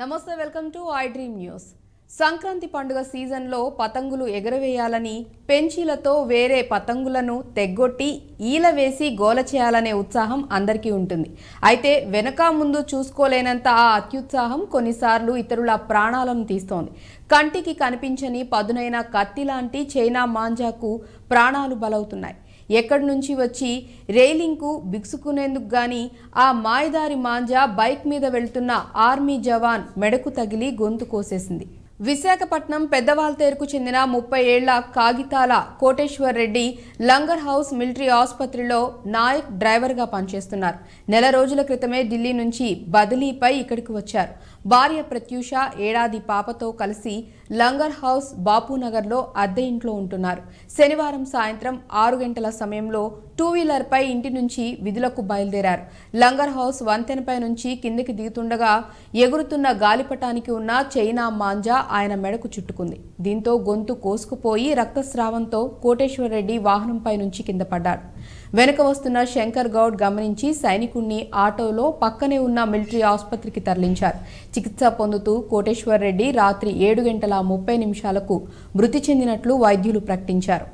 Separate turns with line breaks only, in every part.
నమస్తే, welcome to I dream news. Sankranti పండుగ సీజన్లో పతంగులు ఎగరవేయాలని, పెంచీలతో వేరే పతంగులను తెగ్గొట్టి ఈల వేసి గోల చేయాలనే ఉత్సాహం అందరికీ ఉంటుంది. అయితే వెనక ముందు చూసుకోలేనంత ఆ అత్యుత్సాహం కొన్నిసార్లు ఇతరుల ప్రాణాలను తీస్తోంది. కంటికి కనిపించని పదునైన కత్తి లాంటి చైనా మాంజాకు ప్రాణాలు బలవుతున్నాయి. ఎక్కడి నుంచి వచ్చి రైలింగ్కు బిగుసుకునేందుకు గాని ఆ మాయదారి మాంజా బైక్ మీద వెళ్తున్న ఆర్మీ జవాన్ మెడకు తగిలి గొంతు కోసేసింది. విశాఖపట్నం పెద్దవాల్తేరుకు చెందిన 30 ఏళ్ల కాగితాల కోటేశ్వర్ రెడ్డి లంగర్ హౌస్ మిలిటరీ ఆసుపత్రిలో నాయక్ డ్రైవర్గా పనిచేస్తున్నారు. నెల రోజుల క్రితమే ఢిల్లీ నుంచి బదిలీపై ఇక్కడికి వచ్చారు. భార్య ప్రత్యూష, ఏడాది పాపతో కలిసి లంగర్ హౌస్ బాపూనగర్లో అద్దె ఇంట్లో ఉంటున్నారు. శనివారం సాయంత్రం 6 గంటల సమయంలో 2 వీలర్పై ఇంటి నుంచి విధులకు బయలుదేరారు. లంగర్ హౌస్ వంతెనపై నుంచి కిందికి దిగుతుండగా ఎగురుతున్న గాలిపటానికి ఉన్న చైనా మాంజా ఆయన మెడకు చుట్టుకుంది. దీంతో గొంతు కోసుకుపోయి రక్తస్రావంతో కోటేశ్వర్ రెడ్డి వాహనంపై నుంచి కింద పడ్డాడు. వెనుక వస్తున్న శంకర్ గౌడ్ గమనించి సైనికుణ్ణి ఆటోలో పక్కనే ఉన్న మిలిటరీ ఆసుపత్రికి తరలించారు. చికిత్స పొందుతూ కోటేశ్వర్ రెడ్డి రాత్రి 7:30 మృతి చెందినట్లు వైద్యులు ప్రకటించారు.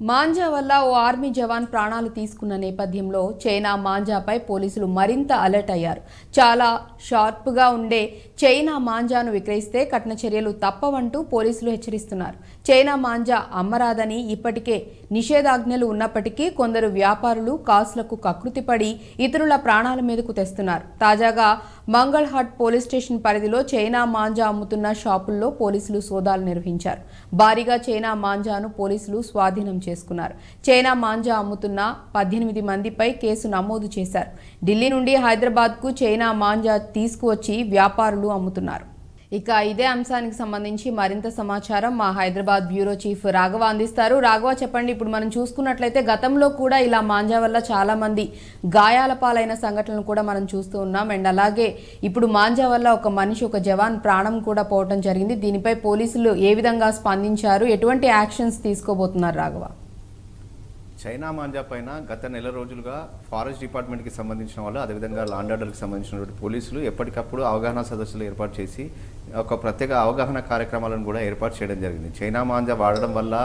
మాంజా వల్ల ఓ ఆర్మీ జవాన్ ప్రాణాలు తీసుకున్న నేపథ్యంలో చైనా మాంజాపై పోలీసులు మరింత అలర్ట్ అయ్యారు. చాలా షార్ప్గా ఉండే చైనా మాంజాను విక్రయిస్తే కఠిన చర్యలు తప్పవంటూ పోలీసులు హెచ్చరిస్తున్నారు. చైనా మాంజా అమ్మరాదని ఇప్పటికే నిషేధాజ్ఞలు ఉన్నప్పటికీ కొందరు వ్యాపారులు కాసులకు కకృతిపడి ఇతరుల ప్రాణాల మీదకు తెస్తున్నారు. తాజాగా మంగళహాట్ పోలీస్ స్టేషన్ పరిధిలో చైనా మాంజా అమ్ముతున్న షాపుల్లో పోలీసులు సోదాలు నిర్వహించారు. భారీగా చైనా మాంజాను పోలీసులు స్వాధీనం చేసుకున్నారు. చైనా మాంజా అమ్ముతున్న 18 మందిపై కేసు నమోదు చేశారు. ఢిల్లీ నుండి హైదరాబాద్కు చైనా మాంజా తీసుకువచ్చి వ్యాపారులు అమ్ముతున్నారు. ఇక ఇదే అంశానికి సంబంధించి మరింత సమాచారం మా హైదరాబాద్ బ్యూరో చీఫ్ రాఘవ అందిస్తారు. రాఘవ, చెప్పండి. ఇప్పుడు మనం చూసుకున్నట్లయితే గతంలో కూడా ఇలా మాంజా వల్ల చాలా మంది గాయాల పాలైన సంఘటనలు కూడా మనం చూస్తూ ఉన్నాం. అండ్ అలాగే ఇప్పుడు మాంజా వల్ల ఒక జవాన్ ప్రాణం కూడా పోవడం జరిగింది. దీనిపై పోలీసులు ఏ విధంగా స్పందించారు, ఎటువంటి యాక్షన్స్ తీసుకోబోతున్నారు రాఘవ?
చైనా మాంజా పైన గత నెల రోజులుగా ఫారెస్ట్ డిపార్ట్మెంట్కి సంబంధించిన వాళ్ళు, అదేవిధంగా లాండ్ ఆర్డర్కి సంబంధించినటువంటి పోలీసులు ఎప్పటికప్పుడు అవగాహన సదస్సులు ఏర్పాటు చేసి ఒక ప్రత్యేక అవగాహన కార్యక్రమాలను కూడా ఏర్పాటు చేయడం జరిగింది. చైనా మాంజా వాడడం వల్ల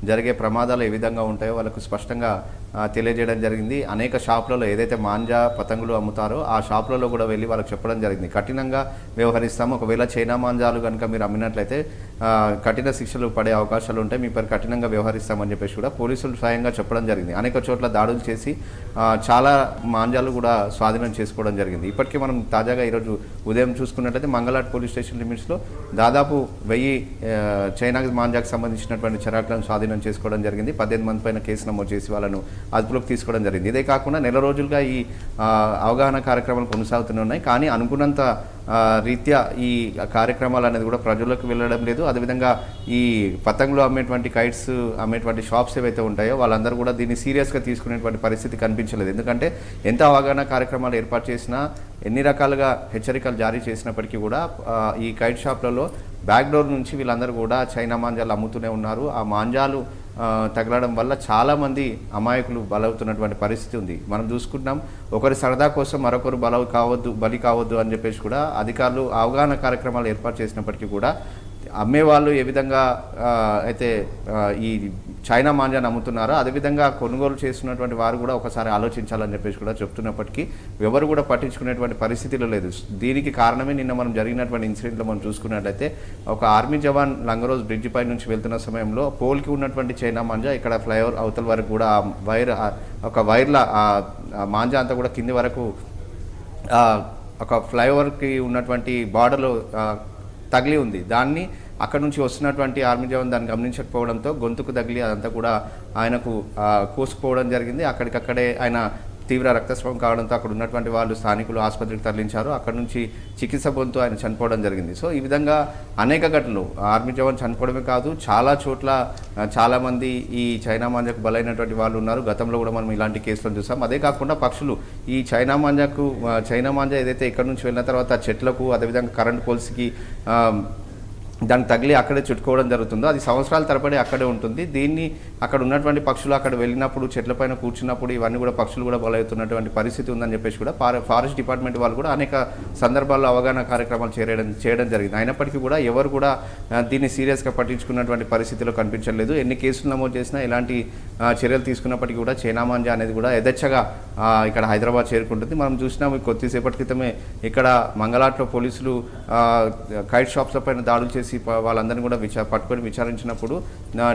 జరిగే ప్రమాదాలు ఏ విధంగా ఉంటాయో వాళ్ళకు స్పష్టంగా తెలియజేయడం జరిగింది. అనేక షాపులలో ఏదైతే మాంజా పతంగులు అమ్ముతారో ఆ షాపులలో కూడా వెళ్ళి వాళ్ళకి చెప్పడం జరిగింది. కఠినంగా వ్యవహరిస్తాము, ఒకవేళ చైనా మాంజాలు కనుక మీరు అమ్మినట్లయితే కఠిన శిక్షలు పడే అవకాశాలు ఉంటాయి, మీ పైన కఠినంగా వ్యవహరిస్తామని చెప్పేసి కూడా పోలీసులు స్వయంగా చెప్పడం జరిగింది. అనేక చోట్ల దాడులు చేసి చాలా మాంజాలు కూడా స్వాధీనం చేసుకోవడం జరిగింది. ఇప్పటికీ మనం తాజాగా ఈరోజు ఉదయం చూసుకున్నట్లయితే మంగళాట్ పోలీస్ స్టేషన్ లిమిట్స్లో దాదాపు 1000 చైనా మాంజాకు సంబంధించినటువంటి చరాకులను స్వాధీనం చేసుకోవడం జరిగింది. 18 మంది పైన కేసు నమోదు చేసి వాళ్ళను అదుపులోకి తీసుకోవడం జరిగింది. ఇదే కాకుండా నెల రోజులుగా ఈ అవగాహన కార్యక్రమాలు కొనసాగుతూనే ఉన్నాయి. కానీ అనుకున్నంత రీత్యా ఈ కార్యక్రమాలు అనేది కూడా ప్రజలకు వెళ్ళడం లేదు. అదేవిధంగా ఈ పతంగులు అమ్మేటువంటి కైట్స్ అమ్మేటువంటి షాప్స్ ఏవైతే ఉంటాయో వాళ్ళందరూ కూడా దీన్ని సీరియస్గా తీసుకునేటువంటి పరిస్థితి కనిపించలేదు. ఎందుకంటే ఎంత అవగాహన కార్యక్రమాలు ఏర్పాటు చేసినా, ఎన్ని రకాలుగా హెచ్చరికలు జారీ చేసినప్పటికీ కూడా ఈ కైట్ షాప్లలో బ్యాక్ డోర్ నుంచి వీళ్ళందరూ కూడా చైనా మాంజాలు అమ్ముతూనే ఉన్నారు. ఆ మాంజాలు తగలడం వల్ల చాలామంది అమాయకులు బలవుతున్నటువంటి పరిస్థితి ఉంది. మనం చూసుకుంటున్నాం, ఒకరి సరదా కోసం మరొకరు బలి కావద్దు అని చెప్పేసి కూడా అధికారులు అవగాహన కార్యక్రమాలు ఏర్పాటు చేసినప్పటికీ కూడా అమ్మేవాళ్ళు ఏ విధంగా అయితే ఈ చైనా మాంజాను అమ్ముతున్నారో అదేవిధంగా కొనుగోలు చేస్తున్నటువంటి వారు కూడా ఒకసారి ఆలోచించాలని చెప్పేసి కూడా చెప్తున్నప్పటికీ ఎవరు కూడా పట్టించుకునేటువంటి పరిస్థితిలో లేదు. దీనికి కారణమే నిన్న మనం జరిగినటువంటి ఇన్సిడెంట్లో మనం చూసుకున్నట్లయితే ఒక ఆర్మీ జవాన్ లంగరోజ్ బ్రిడ్జ్ పై నుంచి వెళ్తున్న సమయంలో పోల్కి ఉన్నటువంటి చైనా మాంజా ఇక్కడ ఫ్లైఓవర్ అవతల వరకు కూడా ఒక వైర్ల మాంజా అంతా కూడా కింది వరకు ఒక ఫ్లైఓవర్కి ఉన్నటువంటి బార్డర్లో తగిలి ఉంది. దాన్ని అక్కడ నుంచి వస్తున్నటువంటి ఆర్మీ జవాన్ దాన్ని గమనించకపోవడంతో గొంతుకు తగిలి అదంతా కూడా ఆయనకు కోసుకుపోవడం జరిగింది. అక్కడికక్కడే ఆయన తీవ్ర రక్తస్రావం కావడంతో అక్కడ ఉన్నటువంటి వాళ్ళు స్థానికులు ఆసుపత్రికి తరలించారు. అక్కడ నుంచి చికిత్స పొందుతూ ఆయన చనిపోవడం జరిగింది. సో ఈ విధంగా అనేక ఘటనలు ఆర్మీ జవాన్ చనిపోవడమే కాదు, చాలా చోట్ల చాలామంది ఈ చైనా మాంజాకు బలైనటువంటి వాళ్ళు ఉన్నారు. గతంలో కూడా మనం ఇలాంటి కేసులను చూసాం. అదే కాకుండా పక్షులు ఈ చైనా మాంజా ఏదైతే ఇక్కడ నుంచి వెళ్ళిన తర్వాత చెట్లకు, అదేవిధంగా కరెంట్ పోల్స్కి దానికి తగిలి అక్కడే చుట్టుకోవడం జరుగుతుందో అది సంవత్సరాల తరబడి అక్కడే ఉంటుంది. దీన్ని అక్కడ ఉన్నటువంటి పక్షులు అక్కడ వెళ్ళినప్పుడు చెట్లపైన కూర్చున్నప్పుడు ఇవన్నీ కూడా పక్షులు కూడా బలవుతున్నటువంటి పరిస్థితి ఉందని చెప్పేసి కూడా ఫారెస్ట్ డిపార్ట్మెంట్ వాళ్ళు కూడా అనేక సందర్భాల్లో అవగాహన కార్యక్రమాలు చేయడం జరిగింది. అయినప్పటికీ కూడా ఎవరు కూడా దీన్ని సీరియస్గా పట్టించుకున్నటువంటి పరిస్థితిలో కనిపించలేదు. ఎన్ని కేసులు నమోదు చేసినా ఎలాంటి చర్యలు తీసుకున్నప్పటికీ కూడా చైనా మాంజా అనేది కూడా యథేచ్ఛగా ఇక్కడ హైదరాబాద్ చేరుకుంటుంది. మనం చూసినాము కొద్దిసేపటి క్రితమే ఇక్కడ మంగళాట్లో పోలీసులు కైట్ షాప్ల పైన దాడులు చేసి వాళ్ళందరినీ కూడా పట్టుకొని విచారించినప్పుడు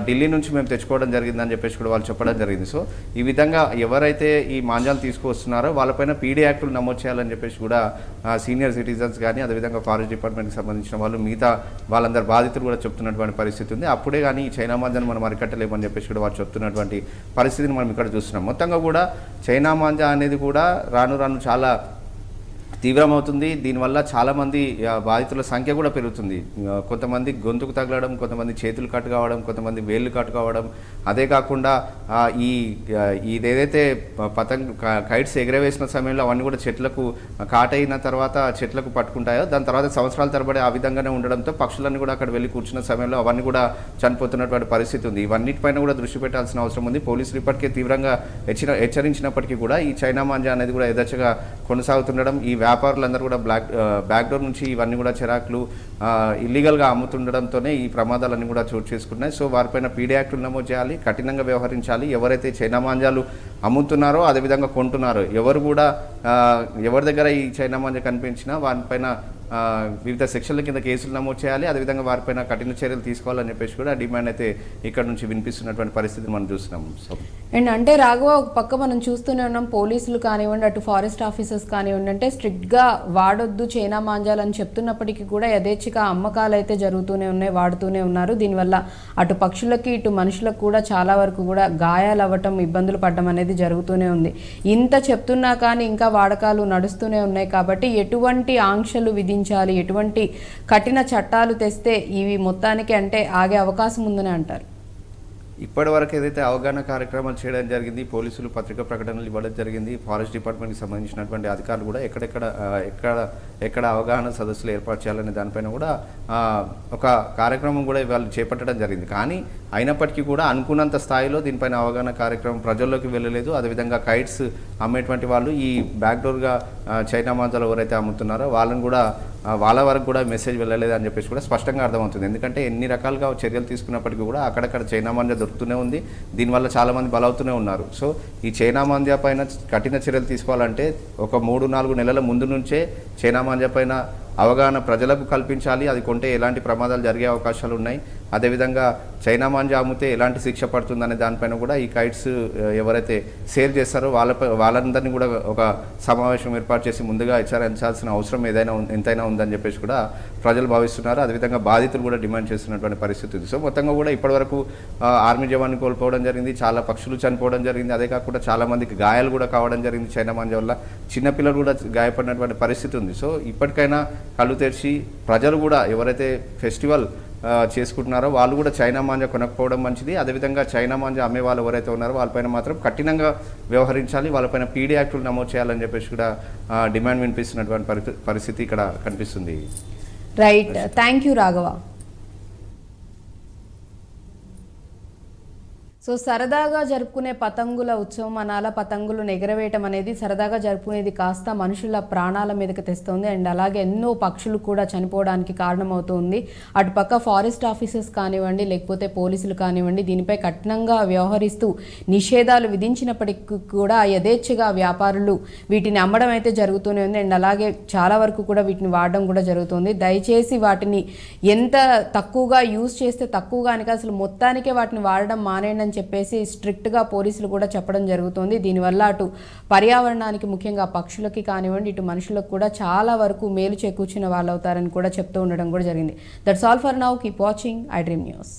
ఢిల్లీ నుంచి మేము తెచ్చుకోవడం జరిగిందని చెప్పేసి కూడా వాళ్ళు చెప్పడం జరిగింది. సో ఈ విధంగా ఎవరైతే ఈ మాంజాలు తీసుకొస్తున్నారో వాళ్ళపైన పీడీ యాక్టులు నమోదు చేయాలని చెప్పేసి కూడా సీనియర్ సిటిజన్స్ కానీ అదేవిధంగా ఫారెస్ట్ డిపార్ట్మెంట్కి సంబంధించిన వాళ్ళు మిగతా వాళ్ళందరూ బాధితులు కూడా చెప్తున్నటువంటి పరిస్థితి ఉంది. అప్పుడే కానీ ఈ చైనా మాంజాను మనం అరికట్టలేమని చెప్పేసి కూడా వాళ్ళు చెప్తున్నటువంటి పరిస్థితిని మనం ఇక్కడ చూస్తున్నాం. మొత్తంగా కూడా చైనా మాంజా అనేది కూడా రాను రాను చాలా తీవ్రమవుతుంది. దీనివల్ల చాలామంది బాధితుల సంఖ్య కూడా పెరుగుతుంది. కొంతమంది గొంతుకు తగలడం, కొంతమంది చేతులు కట్ కావడం, కొంతమంది వేళ్ళు కట్ కావడం. అదే కాకుండా ఇదేదైతే కైట్స్ ఎగరవేసిన సమయంలో అవన్నీ కూడా చెట్లకు కాటైన తర్వాత చెట్లకు పట్టుకుంటాయో దాని తర్వాత సంవత్సరాల తరబడి ఆ విధంగానే ఉండడంతో పక్షులన్నీ కూడా అక్కడ వెళ్ళి కూర్చున్న సమయంలో అవన్నీ కూడా చనిపోతున్నటువంటి పరిస్థితి ఉంది. ఇవన్నిటిపైన కూడా దృష్టి పెట్టాల్సిన అవసరం ఉంది. పోలీసులు ఇప్పటికే తీవ్రంగా హెచ్చరించినప్పటికీ కూడా ఈ చైనా మాంజా అనేది కూడా యథేచ్ఛగా కొనసాగుతుండడం, ఈ వ్యాపారులందరూ కూడా బ్యాక్డోర్ నుంచి ఇవన్నీ కూడా చిరాకులు ఇల్లీగల్గా అమ్ముతుండడంతోనే ఈ ప్రమాదాలన్నీ కూడా చోటు చేసుకున్నాయి. సో వారిపైన పీడీ యాక్టులు నమోదు చేయాలి, కఠినంగా వ్యవహరించాలి. ఎవరైతే చైనా మాంజాలు అమ్ముతున్నారో అదేవిధంగా కొంటున్నారో ఎవరు కూడా ఎవరి దగ్గర ఈ చైనా మాంజా కనిపించినా వారిపైన వివిధ సెక్షన్ల కింద కేసులు నమోదు చేయాలి. అదేవిధంగా వారిపైన కఠిన చర్యలు తీసుకోవాలని చెప్పేసి కూడా డిమాండ్ అయితే ఇక్కడ నుంచి వినిపిస్తున్నటువంటి పరిస్థితిని మనం చూస్తున్నాం.
అండ్ అంటే రాఘవ, ఒక పక్క మనం చూస్తూనే ఉన్నాం, పోలీసులు కానివ్వండి అటు ఫారెస్ట్ ఆఫీసర్స్ కానివ్వండి అంటే స్ట్రిక్ట్గా వాడొద్దు చైనా మాంజాలని చెప్తున్నప్పటికీ కూడా యథేచ్ఛగా అమ్మకాలు అయితే జరుగుతూనే ఉన్నాయి, వాడుతూనే ఉన్నారు. దీనివల్ల అటు పక్షులకి ఇటు మనుషులకు కూడా చాలా వరకు కూడా గాయాలు అవ్వటం, ఇబ్బందులు పడడం అనేది జరుగుతూనే ఉంది. ఇంత చెప్తున్నా కానీ ఇంకా వాడకాలు నడుస్తూనే ఉన్నాయి. కాబట్టి ఎటువంటి ఆంక్షలు విధించాలి, ఎటువంటి కఠిన చట్టాలు తెస్తే ఇవి మొత్తానికి అంటే ఆగే అవకాశం ఉందని అంటారు?
ఇప్పటి వరకు ఏదైతే అవగాహన కార్యక్రమాలు చేయడం జరిగింది, పోలీసులు పత్రికా ప్రకటనలు ఇవ్వడం జరిగింది, ఫారెస్ట్ డిపార్ట్మెంట్కి సంబంధించినటువంటి అధికారులు కూడా ఎక్కడ అవగాహన సదస్సులు ఏర్పాటు చేయాలనే దానిపైన కూడా ఒక కార్యక్రమం కూడా వాళ్ళు చేపట్టడం జరిగింది. కానీ అయినప్పటికీ కూడా అనుకున్నంత స్థాయిలో దీనిపైన అవగాహన కార్యక్రమం ప్రజల్లోకి వెళ్ళలేదు. అదేవిధంగా కైట్స్ అమ్మేటువంటి వాళ్ళు ఈ బ్యాక్డోర్గా చైనా మాంజాలు ఎవరైతే అమ్ముతున్నారో వాళ్ళని కూడా వాళ్ళ వరకు కూడా మెసేజ్ వెళ్ళలేదు అని చెప్పేసి కూడా స్పష్టంగా అర్థమవుతుంది. ఎందుకంటే ఎన్ని రకాలుగా చర్యలు తీసుకున్నప్పటికీ కూడా అక్కడక్కడ చైనా మాంజా దొరుకుతూనే ఉంది. దీనివల్ల చాలామంది బలవుతూనే ఉన్నారు. సో ఈ చైనా మాంజా పైన కఠిన చర్యలు తీసుకోవాలంటే ఒక 3-4 నెలల ముందు నుంచే చైనా మాంజా పైన అవగాహన ప్రజలకు కల్పించాలి. అది కొంటే ఎలాంటి ప్రమాదాలు జరిగే అవకాశాలు ఉన్నాయి, అదేవిధంగా చైనా మాంజా అమ్మితే ఎలాంటి శిక్ష పడుతుందనే దానిపైన కూడా ఈ కైట్స్ ఎవరైతే సేల్ చేస్తారో వాళ్ళందరినీ కూడా ఒక సమావేశం ఏర్పాటు చేసి ముందుగా హెచ్చరించాల్సిన అవసరం ఎంతైనా ఉందని చెప్పేసి కూడా ప్రజలు భావిస్తున్నారు. అదేవిధంగా బాధితులు కూడా డిమాండ్ చేస్తున్నటువంటి పరిస్థితి ఉంది. సో మొత్తంగా కూడా ఇప్పటివరకు ఆర్మీ జవాన్ని కోల్పోవడం జరిగింది, చాలా పక్షులు చనిపోవడం జరిగింది. అదే కాకుండా చాలామందికి గాయాలు కూడా కావడం జరిగింది చైనా మాంజా వల్ల. చిన్నపిల్లలు కూడా గాయపడినటువంటి పరిస్థితి ఉంది. సో ఇప్పటికైనా కళ్ళు తెరిచి ప్రజలు కూడా ఎవరైతే ఫెస్టివల్ చేసుకుంటున్నారో వాళ్ళు కూడా చైనా మాంజా కొనకపోవడం మంచిది. అదేవిధంగా చైనా మాంజా అమ్మే వాళ్ళు ఎవరైతే ఉన్నారో వాళ్ళపైన మాత్రం కఠినంగా వ్యవహరించాలి, వాళ్ళపైన పీడీ యాక్టులు నమోదు చేయాలని చెప్పేసి కూడా డిమాండ్ వినిపిస్తున్నటువంటి పరిస్థితి ఇక్కడ కనిపిస్తుంది.
Right, thank you Raghava. So సరదాగా జరుపుకునే పతంగుల ఉత్సవం అనాల పతంగులు ఎగరవేయటం అనేది సరదాగా జరుపుకునేది కాస్త మనుషుల ప్రాణాల మీదకి తెస్తుంది. అండ్ అలాగే ఎన్నో పక్షులు కూడా చనిపోవడానికి కారణమవుతుంది. అటుపక్క ఫారెస్ట్ ఆఫీసర్స్ కానివ్వండి లేకపోతే పోలీసులు కానివ్వండి దీనిపై కఠినంగా వ్యవహరిస్తూ నిషేధాలు విధించినప్పటికీ కూడా యథేచ్ఛగా వ్యాపారులు వీటిని అమ్మడం అయితే జరుగుతూనే ఉంది. అండ్ అలాగే చాలా వరకు కూడా వీటిని వాడడం కూడా జరుగుతుంది. దయచేసి వాటిని ఎంత తక్కువగా యూజ్ చేస్తే తక్కువగానికి అసలు మొత్తానికే వాటిని వాడడం మానేయండి చెప్పేసి స్ట్రిక్ట్గా పోలీసులు కూడా చెప్పడం జరుగుతుంది. దీనివల్ల అటు పర్యావరణానికి ముఖ్యంగా పక్షులకి కానివ్వండి ఇటు మనుషులకు కూడా చాలా వరకు మేలు చేకూర్చిన వాళ్ళు అవుతారని కూడా చెప్తూ ఉండడం కూడా జరిగింది. That's all for now. Keep watching iDream News.